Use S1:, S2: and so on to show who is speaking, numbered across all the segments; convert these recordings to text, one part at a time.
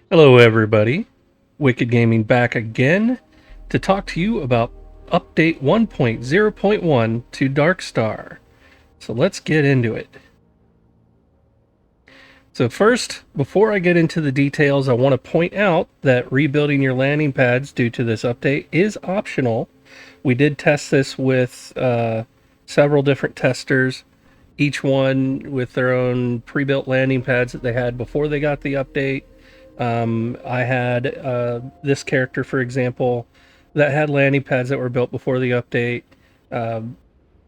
S1: Hello, everybody. Wicked Gaming back again to talk to you about update 1.0.1 to DarkStar. So let's get into it. So, first, before I get into the details, I want to point out that rebuilding your landing pads due to this update is optional. We did test this with several different testers, each one with their own pre built landing pads that they had before they got the update. I had this character, for example, that had landing pads that were built before the update. Um,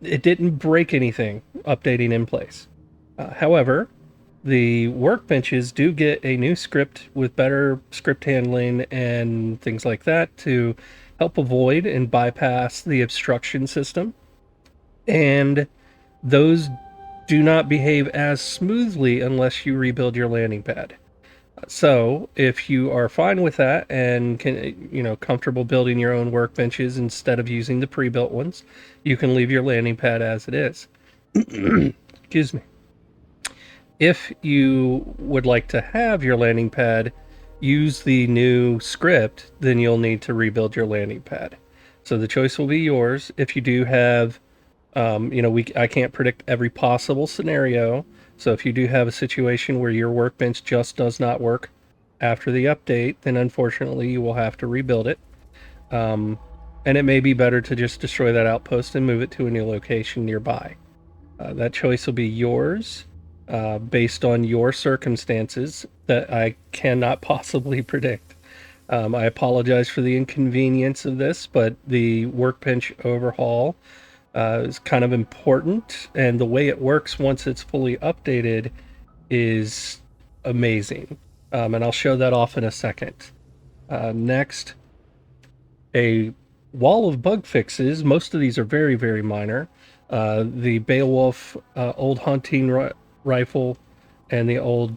S1: it didn't break anything updating in place. However, the workbenches do get a new script with better script handling and things like that to help avoid and bypass the obstruction system. And those do not behave as smoothly unless you rebuild your landing pad. So, if you are fine with that and comfortable building your own workbenches instead of using the pre-built ones, you can leave your landing pad as it is. Excuse me. If you would like to have your landing pad use the new script, then you'll need to rebuild your landing pad. So the choice will be yours. If you do have, I can't predict every possible scenario. So if you do have a situation where your workbench just does not work after the update, then unfortunately you will have to rebuild it. And it may be better to just destroy that outpost and move it to a new location nearby. That choice will be yours, based on your circumstances that I cannot possibly predict. I apologize for the inconvenience of this, but the workbench overhaul is kind of important, and the way it works once it's fully updated is amazing. And I'll show that off in a second. Next, a wall of bug fixes. Most of these are very, very minor. The Beowulf old hunting rifle and the old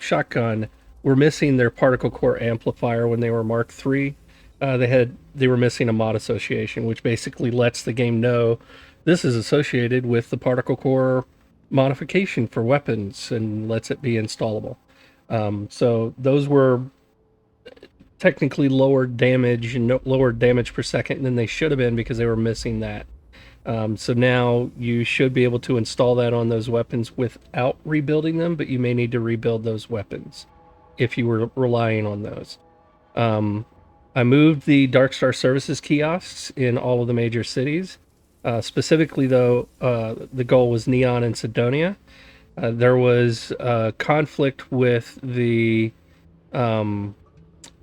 S1: shotgun were missing their particle core amplifier when they were Mark III. They were missing a mod association, which basically lets the game know this is associated with the particle core modification for weapons and lets it be installable. So those were technically lower damage and lower damage per second than they should have been because they were missing that. So now you should be able to install that on those weapons without rebuilding them, but you may need to rebuild those weapons if you were relying on those. Um, I moved the DarkStar services kiosks in all of the major cities. Specifically, though, the goal was Neon and Sidonia. There was conflict with the um,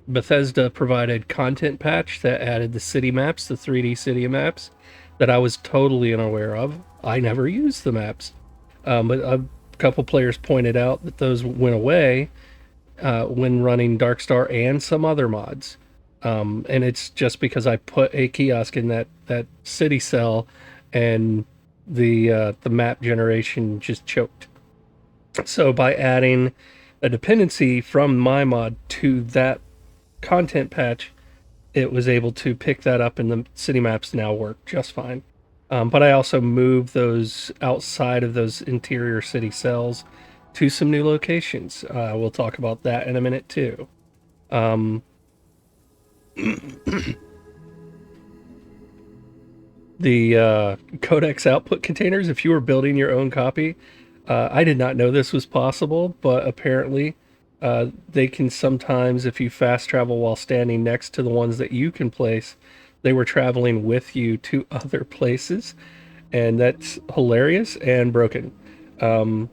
S1: Bethesda provided content patch that added the city maps, the 3D city maps, that I was totally unaware of. I never used the maps, but a couple players pointed out that those went away when running Darkstar and some other mods. And it's just because I put a kiosk in that city cell, and the map generation just choked. So by adding a dependency from my mod to that content patch, it was able to pick that up, and the city maps now work just fine. But I also moved those outside of those interior city cells to some new locations. We'll talk about that in a minute too. Um, the codex output containers, if you were building your own copy, I did not know this was possible, but apparently they can sometimes, if you fast travel while standing next to the ones that you can place, they were traveling with you to other places, and that's hilarious and broken. Um,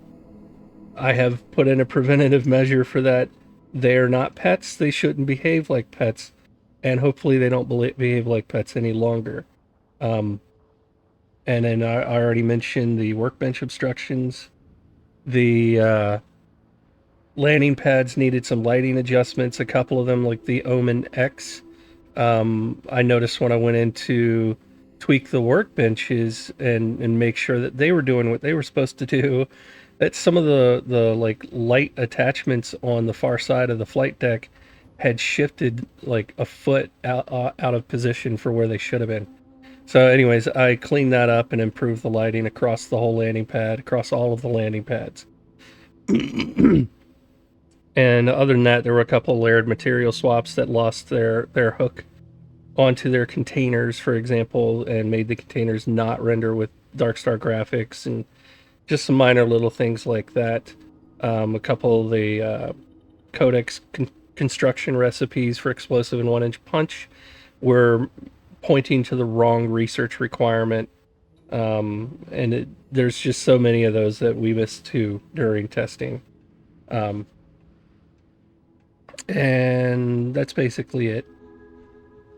S1: I have put in a preventative measure for that. They're not pets, they shouldn't behave like pets, and hopefully they don't behave like pets any longer. Um, and then I already mentioned the workbench obstructions. The landing pads needed some lighting adjustments. A couple of them, like the Omen X, I noticed when I went in to tweak the workbenches and make sure that they were doing what they were supposed to do, that some of the like light attachments on the far side of the flight deck had shifted like a foot out of position for where they should have been. So, anyways, I cleaned that up and improved the lighting across the whole landing pad, across all of the landing pads. And other than that, there were a couple layered material swaps that lost their hook onto their containers, for example, and made the containers not render with DarkStar graphics, and just some minor little things like that. A couple of the codex construction recipes for explosive and 1 inch punch were pointing to the wrong research requirement. There's just so many of those that we missed too during testing. Um, and that's basically it.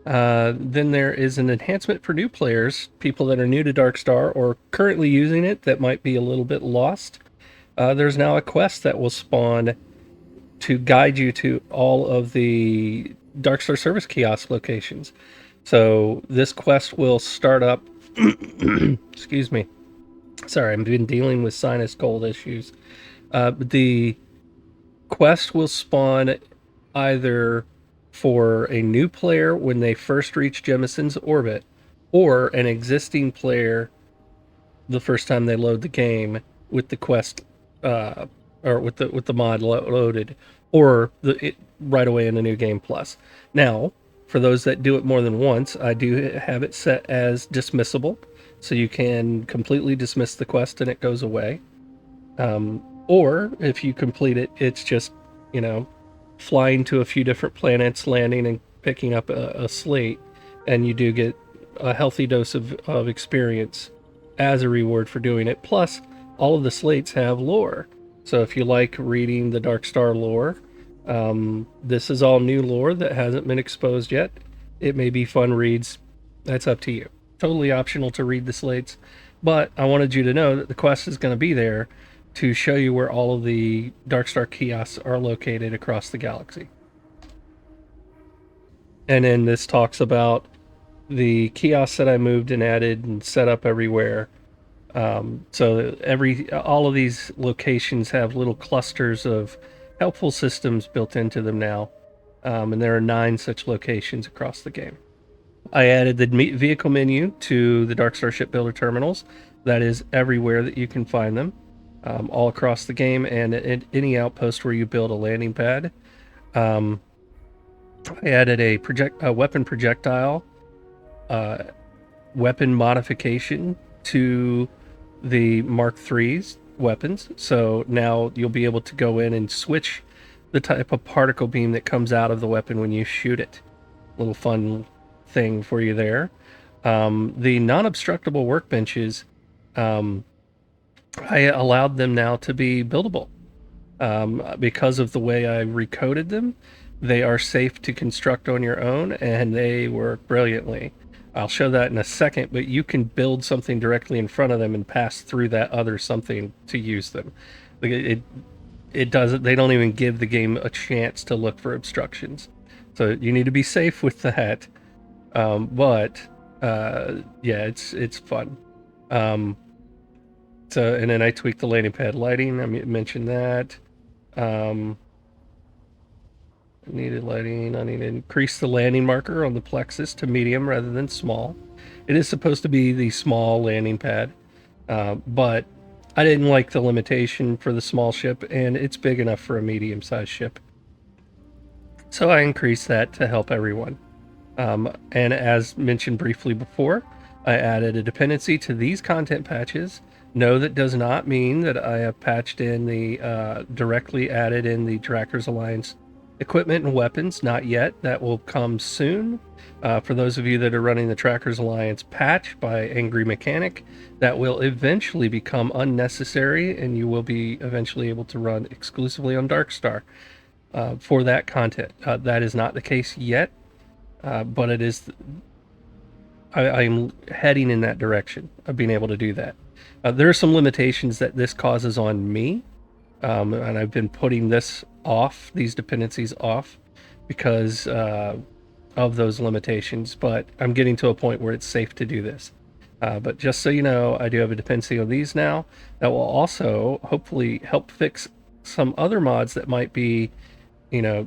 S1: Then there is an enhancement for new players, people that are new to DarkStar or currently using it that might be a little bit lost. There's now a quest that will spawn to guide you to all of the DarkStar service kiosk locations. So this quest will start up. Excuse me. Sorry, I've been dealing with sinus cold issues. The quest will spawn either for a new player when they first reach Jemison's orbit, or an existing player the first time they load the game with the quest, uh, or with the mod loaded, or right away in the new game plus. Now, for those that do it more than once, I do have it set as dismissible, so you can completely dismiss the quest and it goes away. Or if you complete it, it's just, you know, flying to a few different planets, landing and picking up a slate, and you do get a healthy dose of experience as a reward for doing it. Plus, all of the slates have lore. So if you like reading the DarkStar lore, this is all new lore that hasn't been exposed yet. It may be fun reads. That's up to you. Totally optional to read the slates, but I wanted you to know that the quest is going to be there to show you where all of the DarkStar kiosks are located across the galaxy. And then this talks about the kiosks that I moved and added and set up everywhere. So all of these locations have little clusters of helpful systems built into them now, and there are 9 such locations across the game. I added the vehicle menu to the DarkStar Shipbuilder terminals. That is everywhere that you can find them, all across the game, and at any outpost where you build a landing pad. I added a weapon projectile weapon modification to the Mark III's weapons. So now you'll be able to go in and switch the type of particle beam that comes out of the weapon when you shoot it. Little fun thing for you there. The non-obstructable workbenches, I allowed them now to be buildable. Because of the way I recoded them, they are safe to construct on your own, and they work brilliantly. I'll show that in a second, but you can build something directly in front of them and pass through that other something to use them. It doesn't. They don't even give the game a chance to look for obstructions. So you need to be safe with that. But yeah, it's fun. So and then I tweaked the landing pad lighting. I mentioned that. Needed lighting. I need to increase the landing marker on the plexus to medium rather than small. It is supposed to be the small landing pad, but I didn't like the limitation for the small ship, and it's big enough for a medium-sized ship. So I increased that to help everyone. And as mentioned briefly before, I added a dependency to these content patches. No, that does not mean that I have patched in the directly added in the Trackers Alliance equipment and weapons. Not yet. That will come soon. For those of you that are running the Trackers Alliance patch by Angry Mechanic, that will eventually become unnecessary, and you will be eventually able to run exclusively on DarkStar for that content. That is not the case yet, but it is. I'm heading in that direction of being able to do that. There are some limitations that this causes on me, and I've been putting these dependencies off, because of those limitations, but I'm getting to a point where it's safe to do this. But just so you know, I do have a dependency on these now that will also hopefully help fix some other mods that might be,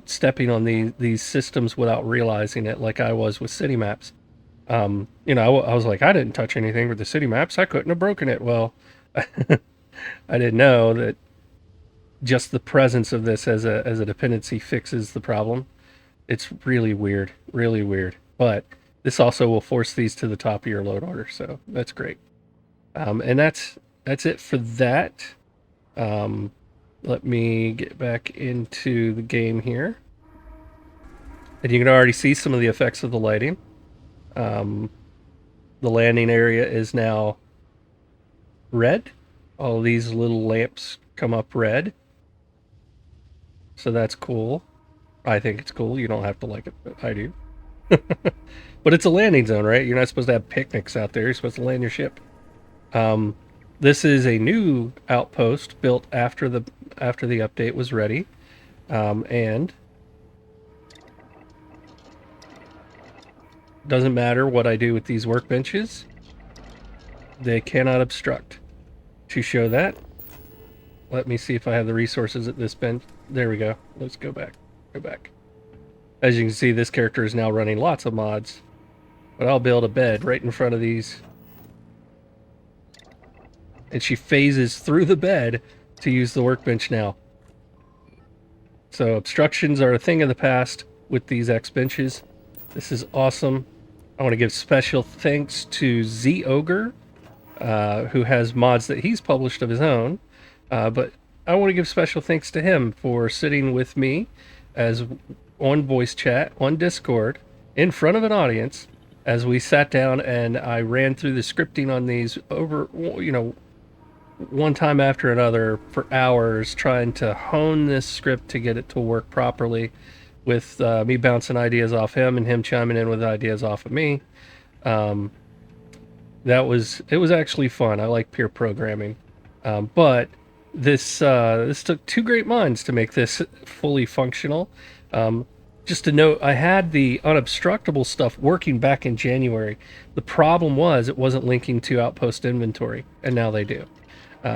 S1: stepping on these systems without realizing it, like I was with city maps. I was like, I didn't touch anything with the city maps. I couldn't have broken it. Well, I didn't know that just the presence of this as a dependency fixes the problem. It's really weird, really weird. But this also will force these to the top of your load order, so that's great. And that's it for that. Um, Let me get back into the game here, and you can already see some of the effects of the lighting. Um, the landing area is now red. All these little lamps come up red, so that's cool. I think it's cool. You don't have to like it, but I do. But it's a landing zone, right? You're not supposed to have picnics out there. You're supposed to land your ship. Um, this is a new outpost built after the update was ready, and doesn't matter what I do with these workbenches, they cannot obstruct. To show that, let me see if I have the resources at this bench. There we go. Let's go back. Go back. As you can see, this character is now running lots of mods, but I'll build a bed right in front of these. And she phases through the bed to use the workbench now. So obstructions are a thing of the past with these X benches. This is awesome. I want to give special thanks to Z Ogre, who has mods that he's published of his own. But I want to give special thanks to him for sitting with me as on voice chat on Discord in front of an audience as we sat down and I ran through the scripting on these over, one time after another for hours, trying to hone this script to get it to work properly, with me bouncing ideas off him and him chiming in with ideas off of me. It was actually fun. I like peer programming, but this took two great minds to make this fully functional. Just to note, I had the unobstructable stuff working back in January. The problem was it wasn't linking to Outpost inventory, and now they do.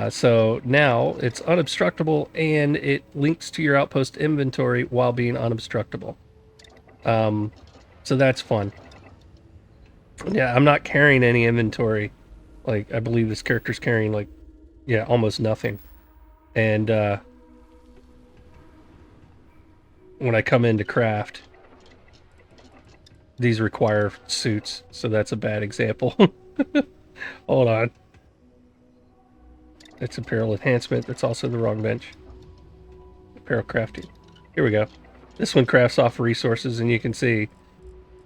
S1: So now it's unobstructable and it links to your Outpost inventory while being unobstructable. So that's fun. Yeah, I'm not carrying any inventory. Like, I believe this character's carrying, like, yeah, almost nothing. And when I come in to craft, these require suits, so that's a bad example. Hold on. It's apparel enhancement. That's also the wrong bench. Apparel crafting. Here we go. This one crafts off resources, and you can see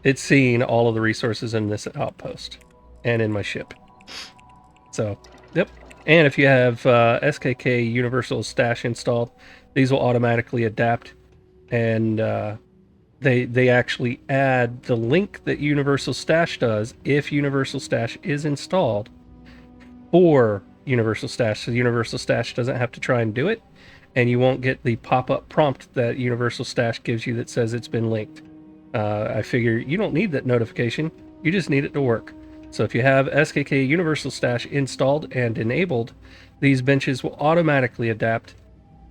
S1: it's seeing all of the resources in this outpost and in my ship. So, yep. And if you have SKK Universal Stash installed, these will automatically adapt, and they actually add the link that Universal Stash does if Universal Stash is installed for Universal Stash. So Universal Stash doesn't have to try and do it, and you won't get the pop-up prompt that Universal Stash gives you that says it's been linked. I figure you don't need that notification. You just need it to work. So if you have SKK Universal Stash installed and enabled, these benches will automatically adapt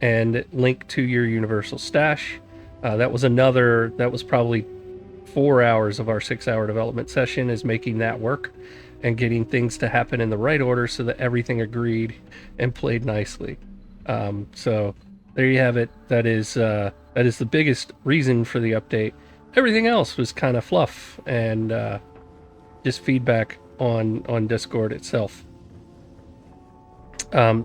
S1: and link to your Universal Stash. That was probably 4 hours of our 6-hour development session, is making that work and getting things to happen in the right order so that everything agreed and played nicely. So there you have it. That is the biggest reason for the update. Everything else was kind of fluff and just feedback on Discord itself.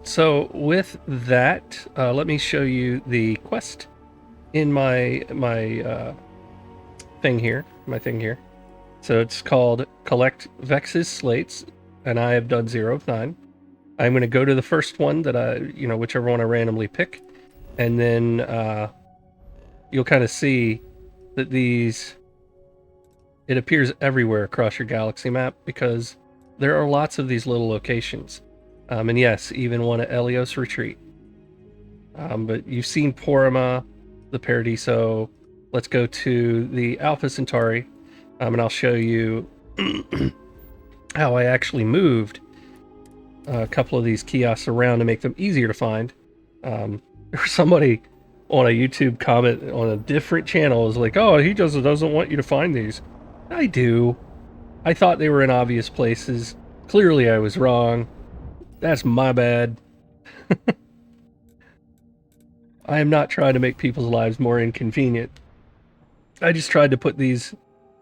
S1: So with that, let me show you the quest in my thing here. So it's called Collect Vex's Slates, and I have done 0 of 9. I'm going to go to the first one that whichever one I randomly pick, and then you'll kind of see that it appears everywhere across your galaxy map because there are lots of these little locations. And yes, even one at Elios Retreat. But you've seen Porima, the Paradiso. Let's go to the Alpha Centauri, and I'll show you how I actually moved a couple of these kiosks around to make them easier to find. There was somebody on a YouTube comment on a different channel was like, "Oh, he just doesn't want you to find these." I do. I thought they were in obvious places. Clearly, I was wrong. That's my bad. I am not trying to make people's lives more inconvenient. I just tried to put these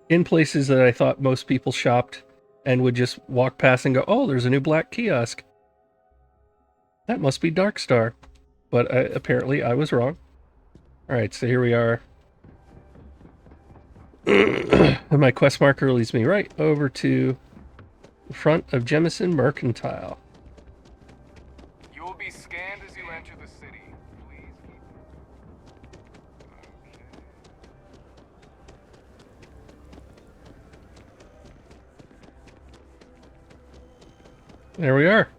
S1: in places that I thought most people shopped and would just walk past and go, oh, there's a new black kiosk. That must be DarkStar. But apparently I was wrong. Alright, so here we are. And my quest marker leads me right over to the front of Jemison Mercantile.
S2: You will be scanned as you enter the city. Please keep...
S1: There we are.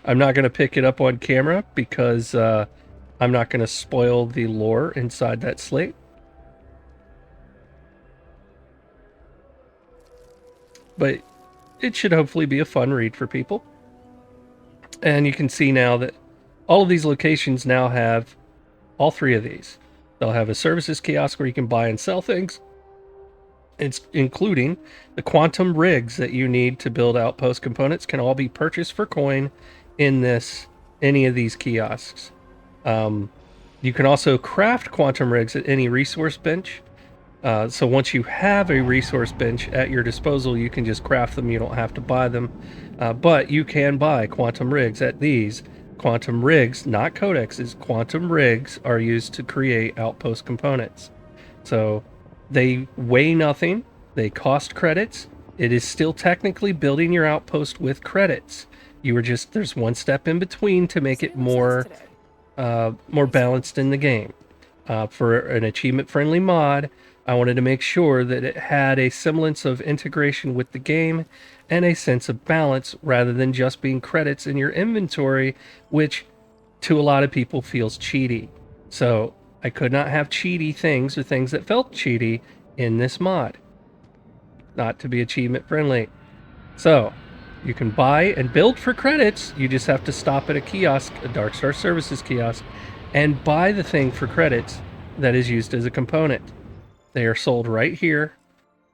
S1: I'm not going to pick it up on camera because I'm not going to spoil the lore inside that slate. But it should hopefully be a fun read for people. And you can see now that all of these locations now have all three of these. They'll have a services kiosk where you can buy and sell things. It's including the quantum rigs that you need to build outpost components can all be purchased for coin in any of these kiosks. You can also craft quantum rigs at any resource bench. So once you have a resource bench at your disposal, you can just craft them. You don't have to buy them. But you can buy quantum rigs at these. Quantum rigs, not codexes, quantum rigs are used to create outpost components. So they weigh nothing. They cost credits. It is still technically building your outpost with credits. There's one step in between to make it more balanced in the game. For an achievement-friendly mod, I wanted to make sure that it had a semblance of integration with the game and a sense of balance rather than just being credits in your inventory, which to a lot of people feels cheaty. So I could not have cheaty things or things that felt cheaty in this mod. Not to be achievement friendly. So you can buy and build for credits. You just have to stop at a kiosk, a DarkStar Services kiosk, and buy the thing for credits that is used as a component. They are sold right here.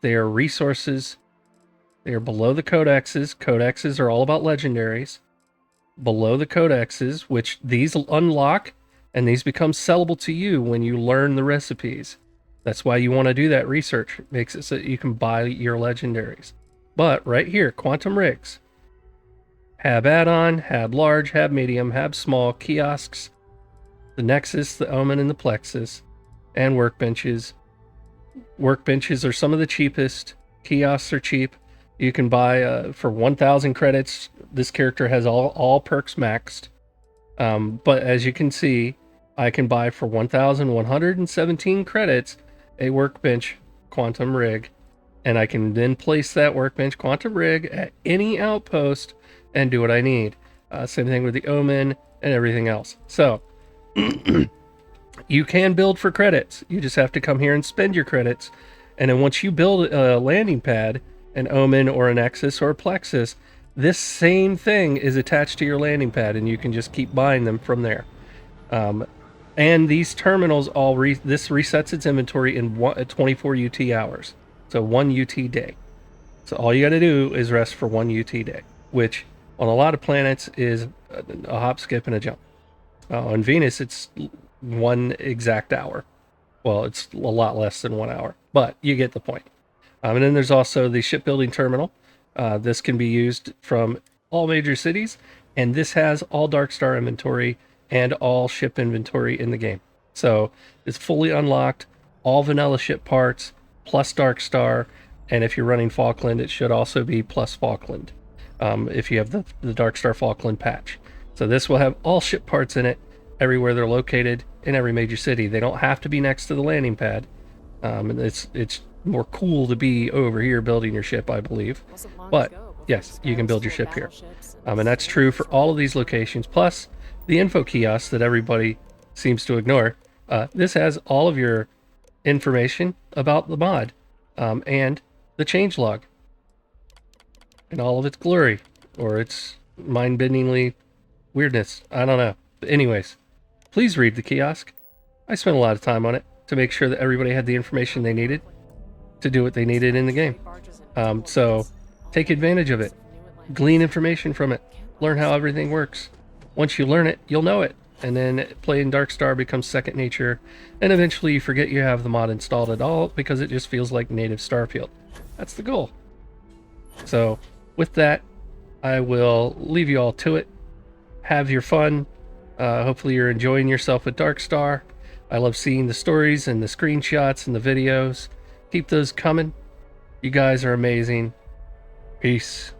S1: They are resources. They are below the codexes. Codexes are all about legendaries. Below the codexes, which these unlock, and these become sellable to you when you learn the recipes. That's why you want to do that research. It makes it so that you can buy your legendaries. But right here, quantum rigs. Hab add-on, hab large, hab medium, hab small, kiosks, the Nexus, the Omen, and the Plexus, and workbenches. Workbenches are some of the cheapest. Kiosks are cheap. You can buy for 1,000 credits. This character has all perks maxed. But as you can see, I can buy for 1,117 credits a workbench quantum rig. And I can then place that workbench quantum rig at any outpost and do what I need. Same thing with the Omen and everything else. So you can build for credits. You just have to come here and spend your credits. And then once you build a landing pad, an Omen or a Nexus or a Plexus, this same thing is attached to your landing pad, and you can just keep buying them from there. And these terminals this resets its inventory in 24 UT hours. So 1 UT day. So all you got to do is rest for 1 UT day, which on a lot of planets is a hop, skip, and a jump. On Venus, it's 1 exact hour. Well, it's a lot less than 1 hour, but you get the point. And then there's also the shipbuilding terminal. This can be used from all major cities, and this has all DarkStar inventory and all ship inventory in the game. So it's fully unlocked, all vanilla ship parts, plus DarkStar, and if you're running Falkland, it should also be plus Falkland, if you have the DarkStar Falkland patch. So this will have all ship parts in it, everywhere they're located, in every major city. They don't have to be next to the landing pad. And it's more cool to be over here building your ship, I believe. But yes, you can build your ship here. And that's true for all of these locations, plus the info kiosk that everybody seems to ignore. This has all of your information about the mod, and the changelog and all of its glory, or its mind-bendingly weirdness. I don't know. But anyways, please read the kiosk. I spent a lot of time on it to make sure that everybody had the information they needed to do what they needed in the game. So take advantage of it. Glean information from it. Learn how everything works. Once you learn it, you'll know it. And then playing DarkStar becomes second nature, and eventually you forget you have the mod installed at all because it just feels like native Starfield. That's the goal. So, with that, I will leave you all to it. Have your fun. Hopefully you're enjoying yourself with DarkStar. I love seeing the stories and the screenshots and the videos. Keep those coming. You guys are amazing. Peace.